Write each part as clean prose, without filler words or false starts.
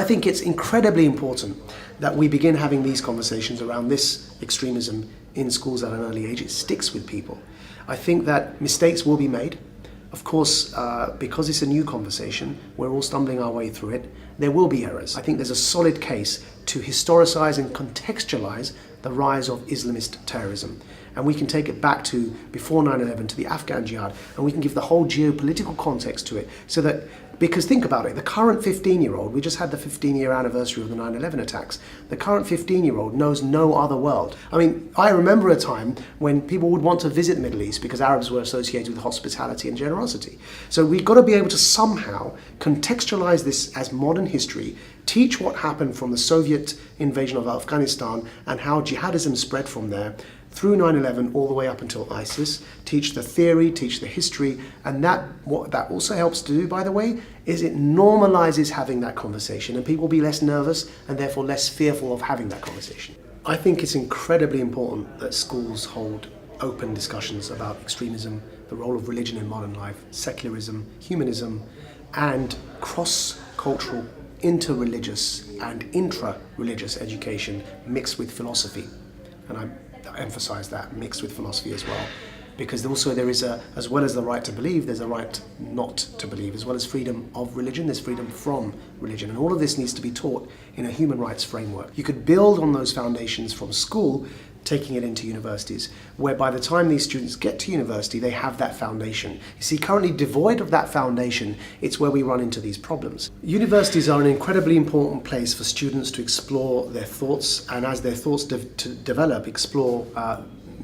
I think it's incredibly important that we begin having these conversations around this extremism in schools at an early age. It sticks with people. I think that mistakes will be made. Of course, because it's a new conversation, we're all stumbling our way through it. There will be errors. I think there's a solid case to historicize and contextualize the rise of Islamist terrorism. And we can take it back to before 9/11, to the Afghan jihad, and we can give the whole geopolitical context to it. So that, because think about it, the current 15-year-old, we just had the 15-year anniversary of the 9/11 attacks, the current 15-year-old knows no other world. I mean, I remember a time when people would want to visit the Middle East because Arabs were associated with hospitality and generosity. So we've got to be able to somehow contextualize this as modern history, teach what happened from the Soviet invasion of Afghanistan and how jihadism spread from there, through 9/11 all the way up until ISIS, teach the theory, teach the history, and what that also helps to do, by the way, is it normalizes having that conversation, and people will be less nervous and therefore less fearful of having that conversation. I think it's incredibly important that schools hold open discussions about extremism, the role of religion in modern life, secularism, humanism, and cross-cultural, inter-religious and intra-religious education mixed with philosophy. And I emphasize that, mixed with philosophy as well, because also there is as well as the right to believe, there's a right not to believe. As well as freedom of religion, there's freedom from religion, and all of this needs to be taught in a human rights framework. You could build on those foundations from school, taking it into universities, where by the time these students get to university, they have that foundation. You see, currently devoid of that foundation, it's where we run into these problems. Universities are an incredibly important place for students to explore their thoughts, and as their thoughts develop, explore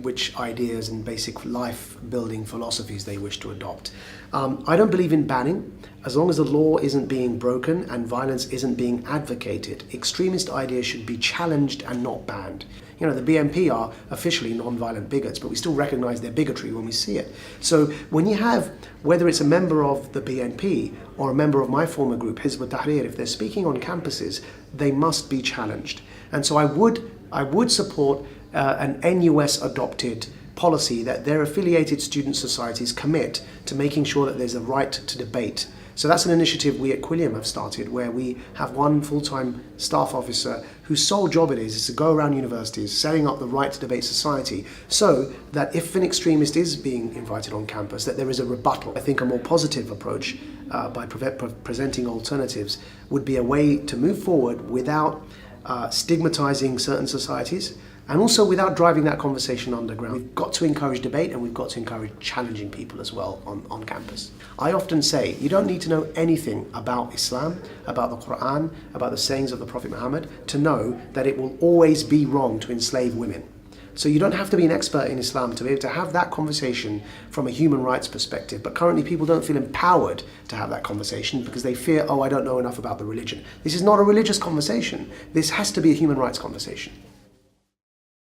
which ideas and basic life-building philosophies they wish to adopt. I don't believe in banning. As long as the law isn't being broken and violence isn't being advocated, extremist ideas should be challenged and not banned. You know, the BNP are officially non-violent bigots, but we still recognize their bigotry when we see it. So when you have, whether it's a member of the BNP or a member of my former group, Hizb ut-Tahrir, if they're speaking on campuses, they must be challenged. And so I would support an NUS adopted policy that their affiliated student societies commit to making sure that there's a right to debate. So that's an initiative we at Quilliam have started, where we have one full-time staff officer whose sole job it is to go around universities setting up the Right to Debate Society, so that if an extremist is being invited on campus, that there is a rebuttal. I think a more positive approach by presenting alternatives would be a way to move forward without stigmatizing certain societies, and also without driving that conversation underground. We've got to encourage debate, and we've got to encourage challenging people as well on campus. I often say, you don't need to know anything about Islam, about the Quran, about the sayings of the Prophet Muhammad to know that it will always be wrong to enslave women. So you don't have to be an expert in Islam to be able to have that conversation from a human rights perspective. But currently people don't feel empowered to have that conversation because they fear, oh, I don't know enough about the religion. This is not a religious conversation. This has to be a human rights conversation.